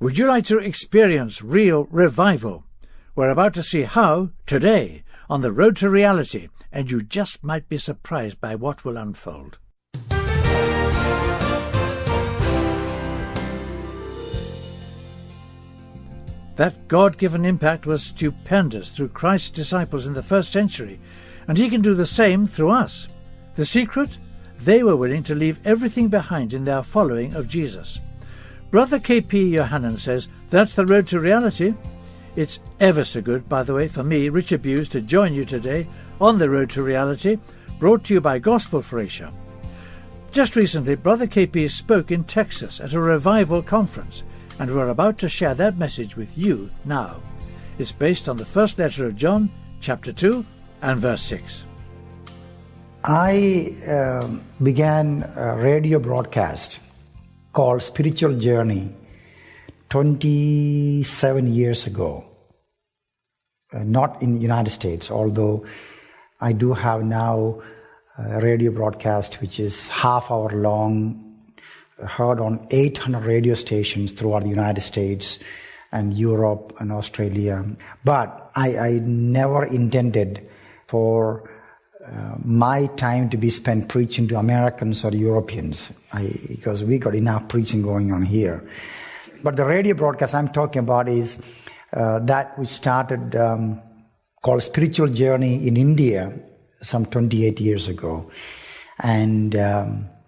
Would you like to experience real revival? We're about to see how, today, on the road to reality, and you just might be surprised by what will unfold. That God-given impact was stupendous through Christ's disciples in the first century, and he can do the same through us. The secret? They were willing to leave everything behind in their following of Jesus. Brother K.P. Yohannan says, that's the road to reality. It's ever so good, by the way, for me, Richard Bewes, to join you today on the road to reality, brought to you by Gospel for Asia. Just recently, Brother K.P. spoke in Texas at a revival conference, and we're about to share that message with you now. It's based on the first letter of John, chapter 2 and verse 6. I began a radio broadcast called Spiritual Journey 27 years ago. Not in the United States, although I do have now a radio broadcast which is half hour long, heard on 800 radio stations throughout the United States and Europe and Australia. But I never intended for my time to be spent preaching to Americans or Europeans, because we got enough preaching going on here. But the radio broadcast I'm talking about is that we started called Spiritual Journey in India some 28 years ago. And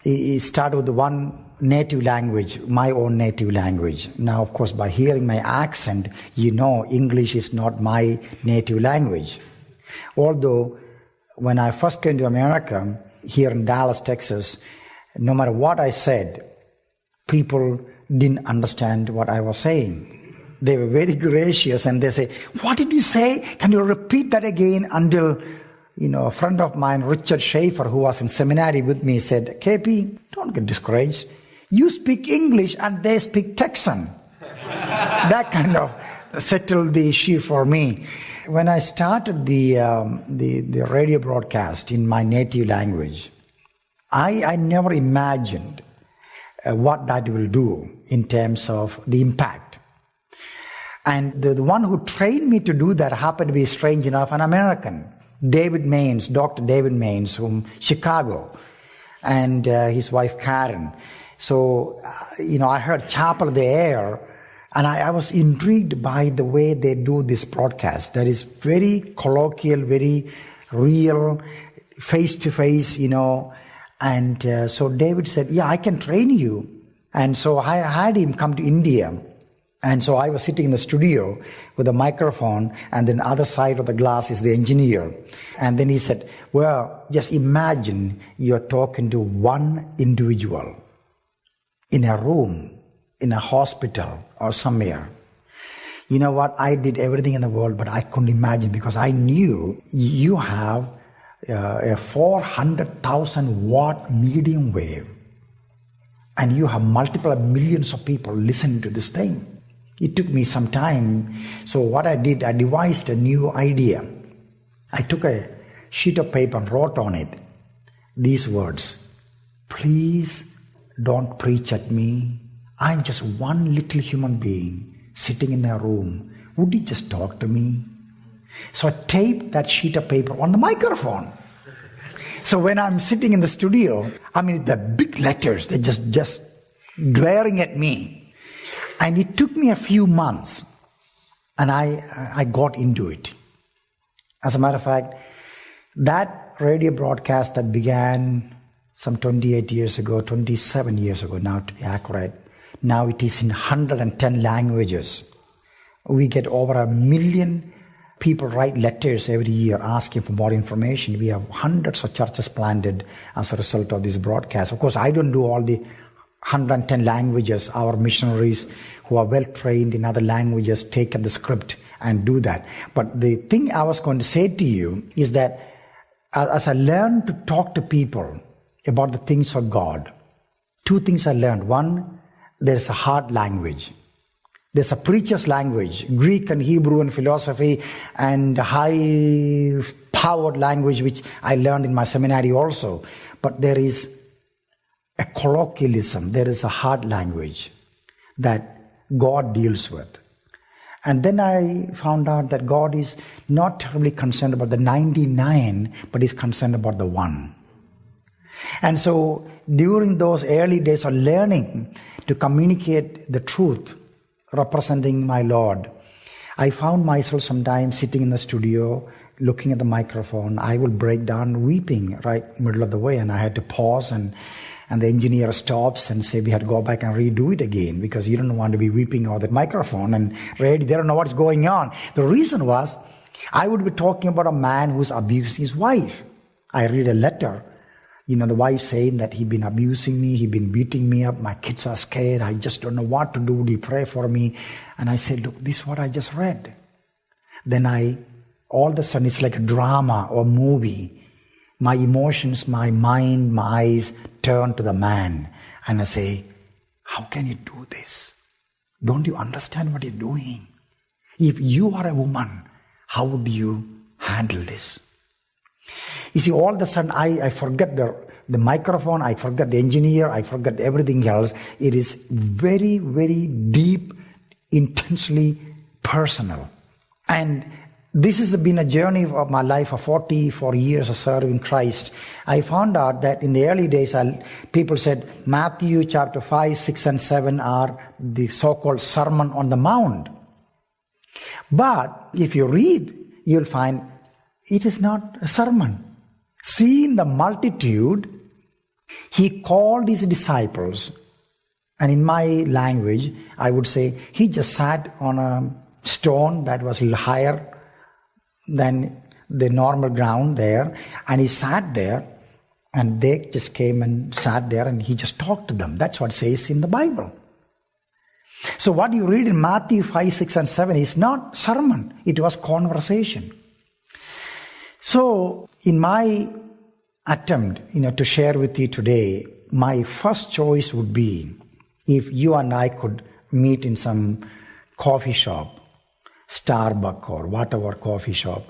it started with one native language, my own native language. Now, of course, by hearing my accent, you know English is not my native language. Although, when I first came to America, here in Dallas, Texas, no matter what I said, people didn't understand what I was saying. They were very gracious and they say, what did you say? Can you repeat that again? Until, a friend of mine, Richard Schaefer, who was in seminary with me, said, KP, don't get discouraged. You speak English and they speak Texan. That kind of settled the issue for me. When I started the radio broadcast in my native language, I never imagined what that will do in terms of the impact. And the one who trained me to do that happened to be, strange enough, an American, David Maines, Dr. David Maines from Chicago, and his wife Karen. So, I heard Chapel of the Air, and I was intrigued by the way they do this broadcast. That is very colloquial, very real, face-to-face, And so David said, yeah, I can train you. And so I had him come to India. And so I was sitting in the studio with a microphone, and then the other side of the glass is the engineer. And then he said, well, just imagine you're talking to one individual in a room, in a hospital or somewhere. You know what? I did everything in the world, but I couldn't imagine, because I knew you have a 400,000 watt medium wave, and you have multiple millions of people listening to this thing. It took me some time. So what I did, I devised a new idea. I took a sheet of paper and wrote on it these words: please don't preach at me. I'm just one little human being sitting in a room. Would you just talk to me? So I taped that sheet of paper on the microphone. So when I'm sitting in the studio, the big letters, they're just glaring at me. And it took me a few months, and I got into it. As a matter of fact, that radio broadcast that began some 28 years ago, 27 years ago now to be accurate, now it is in 110 languages. We get over 1 million people write letters every year asking for more information. We have hundreds of churches planted as a result of this broadcast. Of course, I don't do all the 110 languages. Our missionaries who are well trained in other languages take up the script and do that. But the thing I was going to say to you is that as I learned to talk to people about the things of God, two things I learned. One, there's a hard language. There's a preacher's language, Greek and Hebrew and philosophy and high-powered language, which I learned in my seminary also. But there is a colloquialism, there is a hard language that God deals with. And then I found out that God is not terribly concerned about the 99, but He's concerned about the 1. And so during those early days of learning to communicate the truth, representing my Lord, I found myself sometimes sitting in the studio, looking at the microphone. I would break down weeping right in the middle of the way, and I had to pause, and the engineer stops and say we had to go back and redo it again because you don't want to be weeping over that microphone and really they don't know what's going on. The reason was I would be talking about a man who's abusing his wife. I read a letter, the wife saying that he'd been abusing me, he'd been beating me up, my kids are scared, I just don't know what to do, would you pray for me? And I said, look, this is what I just read. Then all of a sudden it's like a drama or movie. My emotions, my mind, my eyes turn to the man. And I say, how can you do this? Don't you understand what you're doing? If you are a woman, how would you handle this? You see, all of a sudden I forget the microphone, I forget the engineer, I forget everything else. It is very, very deep, intensely personal. And this has been a journey of my life for 44 years of serving Christ. I found out that in the early days, people said Matthew chapter 5, 6 and 7 are the so-called Sermon on the Mount. But if you read, you'll find it is not a sermon. Seeing the multitude, He called His disciples, and in my language, I would say He just sat on a stone that was a little higher than the normal ground there, and He sat there, and they just came and sat there, and He just talked to them. That's what it says in the Bible. So what you read in Matthew 5, 6 and 7 is not sermon, it was conversation. So in my attempt, to share with you today, my first choice would be if you and I could meet in some coffee shop, Starbucks or whatever coffee shop,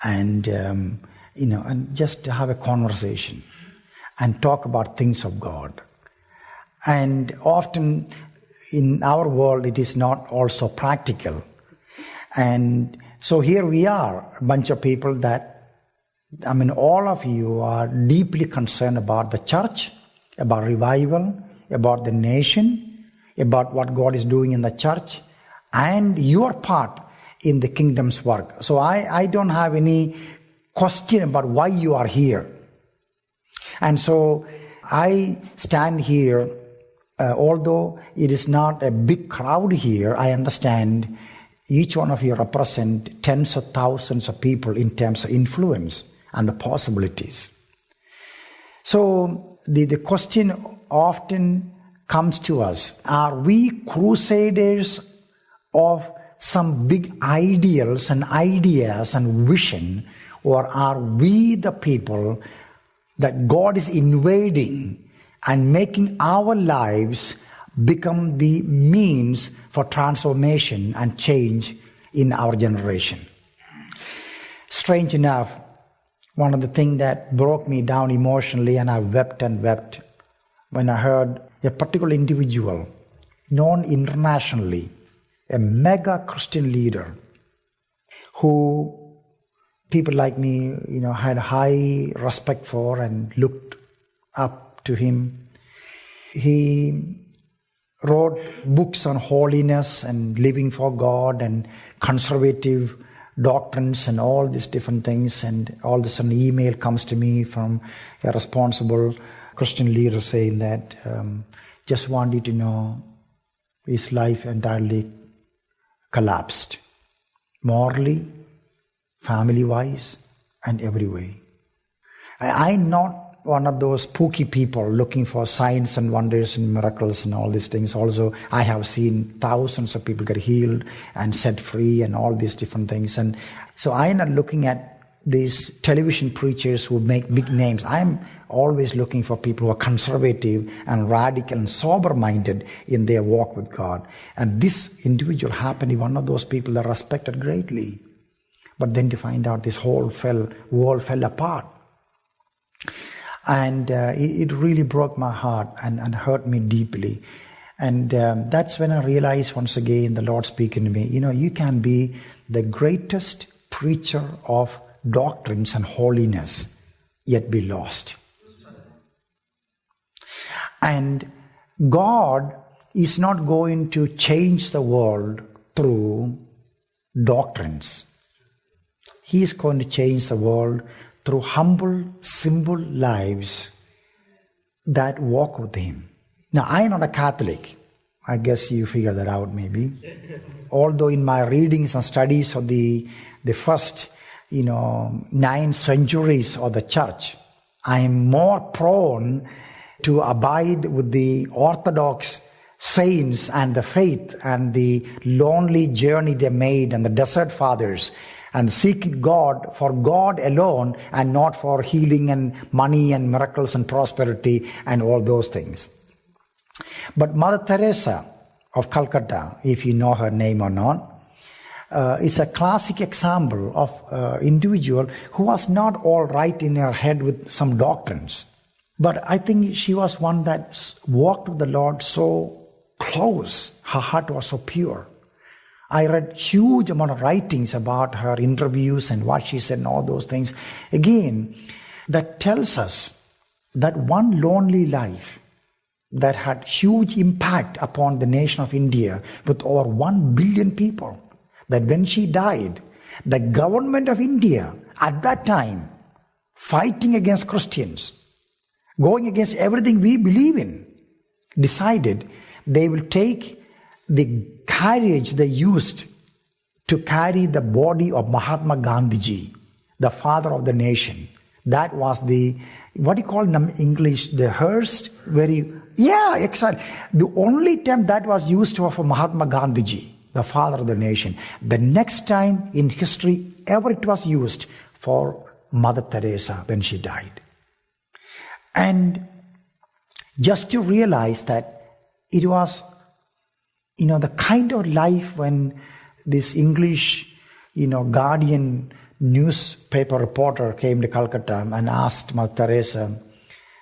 and and just have a conversation and talk about things of God. And often in our world it is not also practical. And so here we are, a bunch of people all of you are deeply concerned about the church, about revival, about the nation, about what God is doing in the church, and your part in the kingdom's work. So I don't have any question about why you are here. And so I stand here, although it is not a big crowd here, I understand each one of you represent tens of thousands of people in terms of influence and the possibilities. So the question often comes to us, are we crusaders of some big ideals and ideas and vision, or are we the people that God is invading and making our lives become the means for transformation and change in our generation? Strange enough, one of the things that broke me down emotionally, and I wept and wept, when I heard a particular individual, known internationally, a mega Christian leader, who people like me, had high respect for and looked up to him. He wrote books on holiness and living for God and conservative doctrines and all these different things, and all of a sudden an email comes to me from a responsible Christian leader saying that just want you to know his life entirely collapsed, morally, family-wise, and every way. I'm not one of those spooky people looking for signs and wonders and miracles and all these things. Also, I have seen thousands of people get healed and set free and all these different things. And so I'm not looking at these television preachers who make big names. I'm always looking for people who are conservative and radical and sober-minded in their walk with God. And this individual happened to be one of those people that are respected greatly. But then to find out this whole world fell apart. And it really broke my heart and hurt me deeply. And that's when I realized once again the Lord speaking to me, you can be the greatest preacher of doctrines and holiness, yet be lost. And God is not going to change the world through doctrines. He is going to change the world through humble, simple lives that walk with Him. Now, I am not a Catholic. I guess you figure that out maybe. Although in my readings and studies of the first 9 centuries of the church, I am more prone to abide with the Orthodox saints and the faith and the lonely journey they made and the desert fathers, and seeking God for God alone and not for healing and money and miracles and prosperity and all those things. But Mother Teresa of Calcutta, if you know her name or not, is a classic example of an individual who was not all right in her head with some doctrines. But I think she was one that walked with the Lord so close. Her heart was so pure. I read huge amount of writings about her interviews and what she said and all those things. Again, that tells us that one lonely life that had huge impact upon the nation of India with over 1 billion people, that when she died, the government of India at that time, fighting against Christians, going against everything we believe in, decided they will take the carriage they used to carry the body of Mahatma Gandhiji, the father of the nation. That was the, what do you call in English, the hearse? Exactly. The only time that was used was for Mahatma Gandhiji, the father of the nation. The next time in history ever it was used for Mother Teresa when she died. And just to realize that it was, the kind of life when this English, Guardian newspaper reporter came to Calcutta and asked Mother Teresa,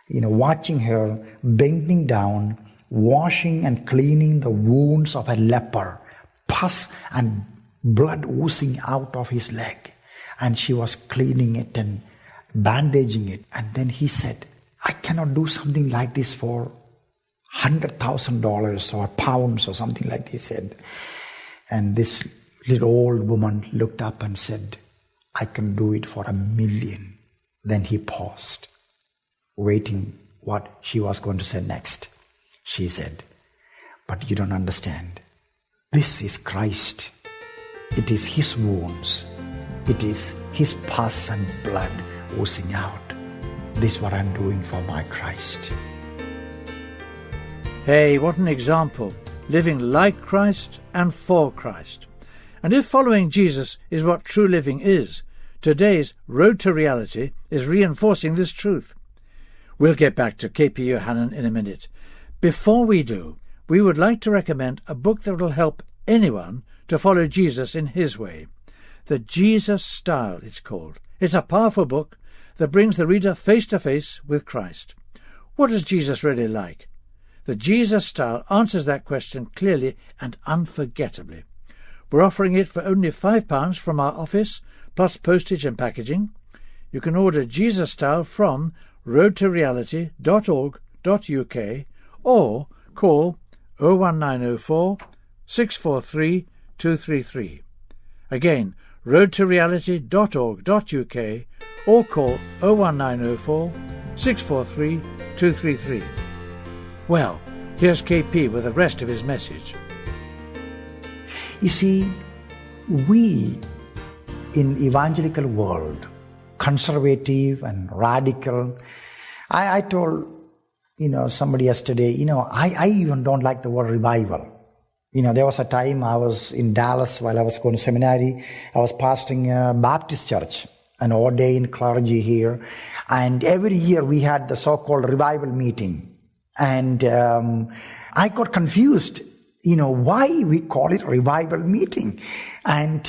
watching her bending down, washing and cleaning the wounds of a leper, pus and blood oozing out of his leg. And she was cleaning it and bandaging it. And then he said, I cannot do something like this for $100,000 or pounds or something like he said. And this little old woman looked up and said, I can do it for $1 million. Then he paused, waiting what she was going to say next. She said, but you don't understand. This is Christ. It is His wounds. It is His pus and blood oozing out. This is what I'm doing for my Christ. Hey, what an example, living like Christ and for Christ. And if following Jesus is what true living is, today's Road to Reality is reinforcing this truth. We'll get back to KP Yohannan in a minute. Before we do, we would like to recommend a book that will help anyone to follow Jesus in His way. The Jesus Style, it's called. It's a powerful book that brings the reader face to face with Christ. What is Jesus really like? The Jesus Style answers that question clearly and unforgettably. We're offering it for only £5 from our office, plus postage and packaging. You can order Jesus Style from roadtoreality.org.uk or call 01904 643 233. Again, roadtoreality.org.uk or call 01904 643 233. Well, here's KP with the rest of his message. You see, we in evangelical world, conservative and radical, I told somebody yesterday, I even don't like the word revival. There was a time I was in Dallas while I was going to seminary. I was pastoring a Baptist church, an ordained clergy here. And every year we had the so-called revival meeting. And I got confused, why we call it revival meeting. And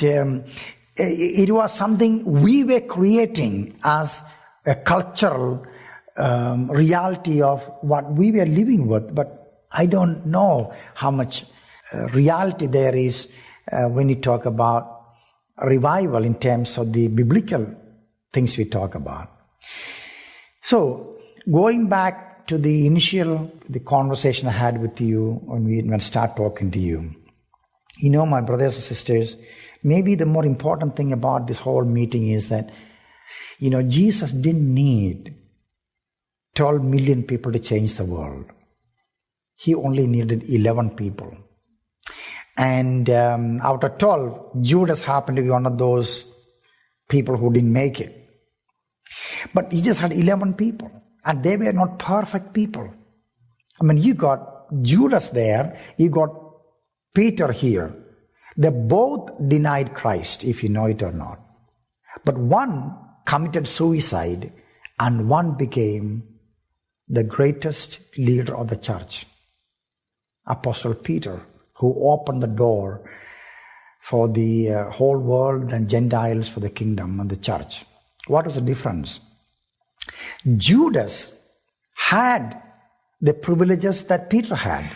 it was something we were creating as a cultural reality of what we were living with. But I don't know how much reality there is when you talk about revival in terms of the biblical things we talk about. So, going back to the conversation I had with you when I start talking to you. You know, my brothers and sisters, maybe the more important thing about this whole meeting is that, you know, Jesus didn't need 12 million people to change the world. He only needed 11 people. And out of 12, Judas happened to be one of those people who didn't make it. But he just had 11 people. And they were not perfect people. I mean, you got Judas there, you got Peter here. They both denied Christ, if you know it or not. But one committed suicide, and one became the greatest leader of the church, Apostle Peter, who opened the door for the whole world and Gentiles for the kingdom and the church. What was the difference? Judas had the privileges that Peter had.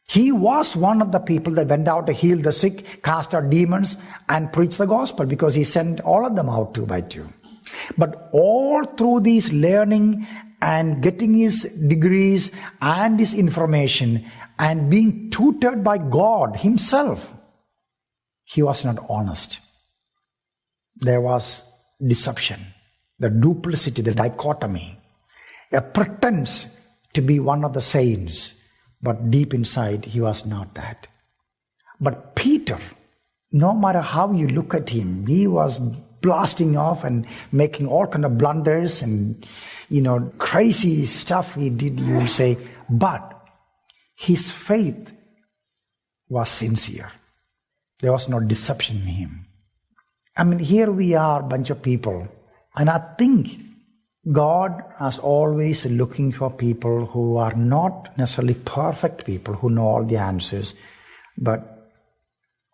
He was one of the people that went out to heal the sick, cast out demons, and preach the gospel, because he sent all of them out 2 by 2. But all through these learning and getting his degrees and his information and being tutored by God himself, he was not honest. There was deception, the duplicity, the dichotomy, a pretense to be one of the saints, but deep inside he was not that. But Peter, no matter how you look at him, he was blasting off and making all kind of blunders and, you know, crazy stuff he did, you will say. But his faith was sincere. There was no deception in him. I mean, here we are, a bunch of people. And I think God is always looking for people who are not necessarily perfect people who know all the answers, but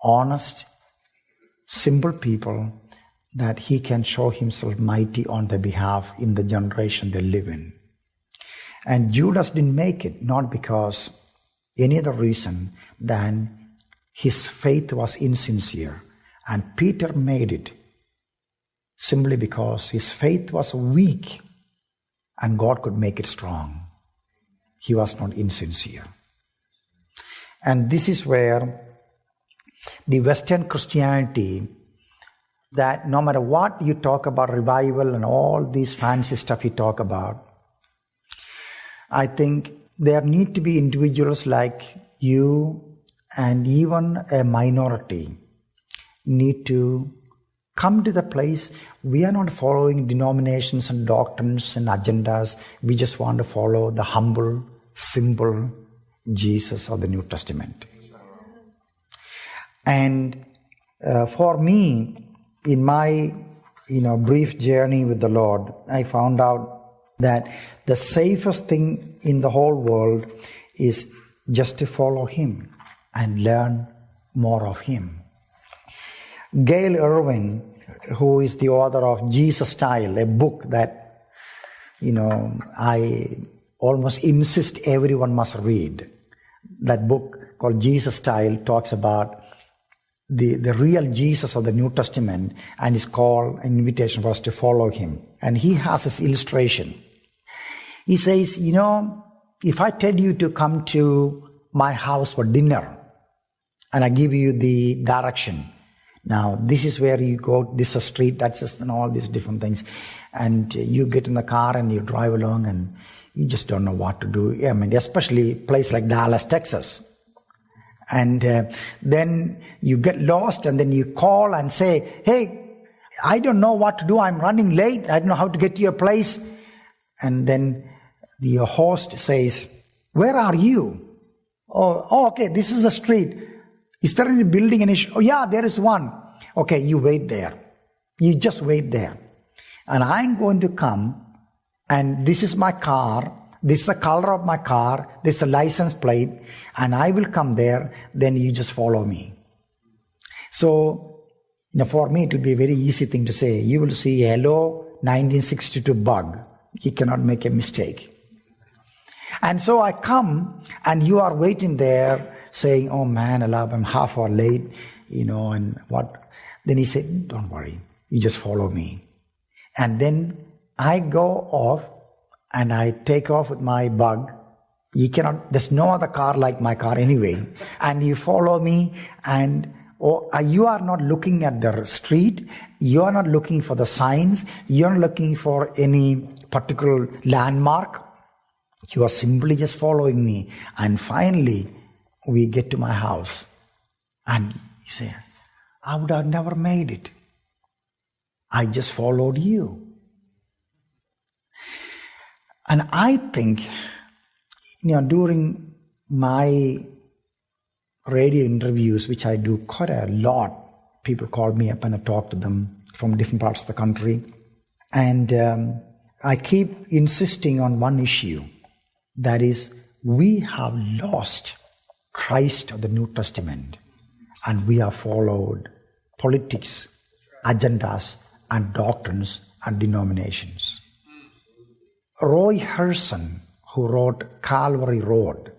honest, simple people that he can show himself mighty on their behalf in the generation they live in. And Judas didn't make it, not because any other reason than his faith was insincere. And Peter made it simply because his faith was weak and God could make it strong. He was not insincere. And this is where the Western Christianity, that no matter what you talk about revival and all these fancy stuff you talk about, I think there need to be individuals like you and even a minority need to come to the place. We are not following denominations and doctrines and agendas. We just want to follow the humble, simple Jesus of the New Testament. And for me, in my brief journey with the Lord, I found out that the safest thing in the whole world is just to follow Him and learn more of Him. Gail Irwin, who is the author of Jesus Style, a book that, I almost insist everyone must read. That book called Jesus Style talks about the real Jesus of the New Testament, and is called an invitation for us to follow Him. And he has this illustration. He says, if I tell you to come to my house for dinner, and I give you the direction, now this is where you go, this is a street, that's just, and all these different things, and you get in the car and you drive along and you just don't know what to do. I mean, especially a place like Dallas, Texas. And then you get lost, and then you call and say, hey, I don't know what to do, I'm running late, I don't know how to get to your place. And then the host says, where are you? Oh, okay, this is a street. Is there any building? Oh yeah, there is one. Okay, you wait there. You just wait there. And I'm going to come, and this is my car, this is the color of my car, this is a license plate, and I will come there, then you just follow me. So, for me it will be a very easy thing to say. You will see hello 1962 bug. You cannot make a mistake. And so I come, and you are waiting there saying, oh man, I'm half hour late, and what? Then he said, don't worry, you just follow me. And then I go off, and I take off with my bug. There's no other car like my car anyway. And you follow me, and you are not looking at the street, you are not looking for the signs, you are not looking for any particular landmark. You are simply just following me. And finally, we get to my house. And you say, I would have never made it. I just followed you. And I think, during my radio interviews, which I do quite a lot, people call me up and I talk to them from different parts of the country. And I keep insisting on one issue. That is, we have lost Christ of the New Testament, and we have followed politics, agendas, and doctrines and denominations. Roy Herson, who wrote Calvary Road,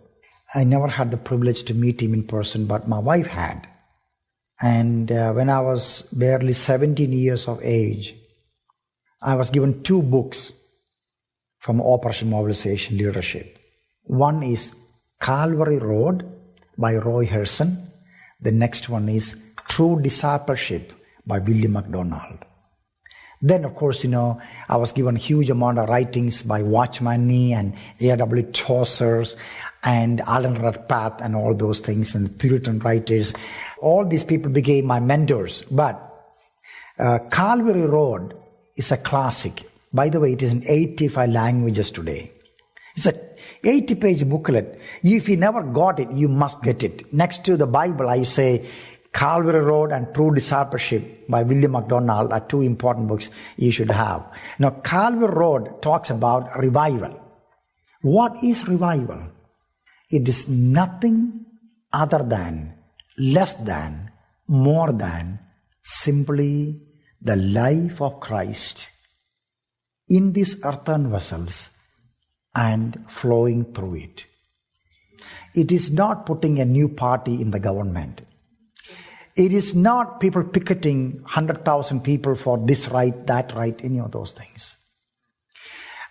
I never had the privilege to meet him in person, but my wife had. And when I was barely 17 years of age, I was given 2 books from Operation Mobilization Leadership. One is Calvary Road by Roy Herson. The next one is True Discipleship by William MacDonald. Then, of course, I was given a huge amount of writings by Watchman Nee and A.W. Chaucer and Alan Redpath and all those things, and Puritan writers. All these people became my mentors. But Calvary Road is a classic. By the way, it is in 85 languages today. It's an 80-page booklet. If you never got it, you must get it. Next to the Bible, I say Calvary Road and True Discipleship by William MacDonald are 2 important books you should have. Now, Calvary Road talks about revival. What is revival? It is nothing other than, less than, more than simply the life of Christ in these earthen vessels and flowing through it. It is not putting a new party in the government. It is not people picketing 100,000 people for this right, that right, any of those things.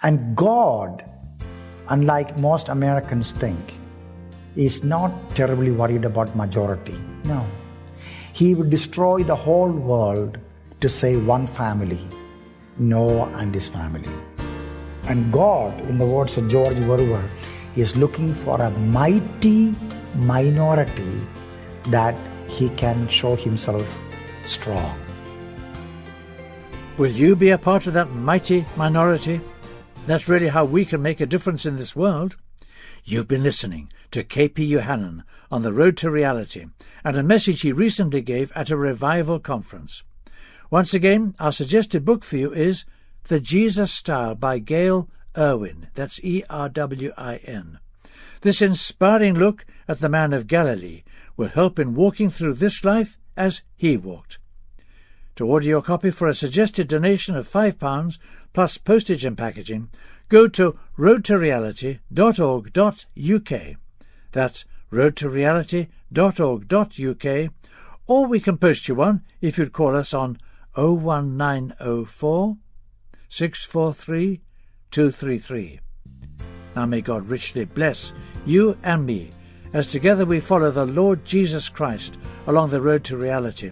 And God, unlike most Americans think, is not terribly worried about majority. No. He would destroy the whole world to save one family, Noah and his family. And God, in the words of George Verwer, is looking for a mighty minority that he can show himself strong. Will you be a part of that mighty minority? That's really how we can make a difference in this world. You've been listening to K.P. Yohannan on the Road to Reality and a message he recently gave at a revival conference. Once again, our suggested book for you is The Jesus Style by Gail Irwin. That's E-R-W-I-N. This inspiring look at the man of Galilee will help in walking through this life as he walked. To order your copy for a suggested donation of £5 plus postage and packaging, go to roadtoreality.org.uk. That's roadtoreality.org.uk, or we can post you one if you'd call us on 01904 643 233. Now may God richly bless you and me as together we follow the Lord Jesus Christ along the road to reality.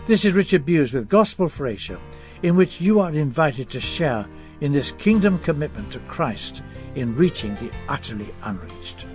This is Richard Bewes with Gospel for Asia, in which you are invited to share in this kingdom commitment to Christ in reaching the utterly unreached.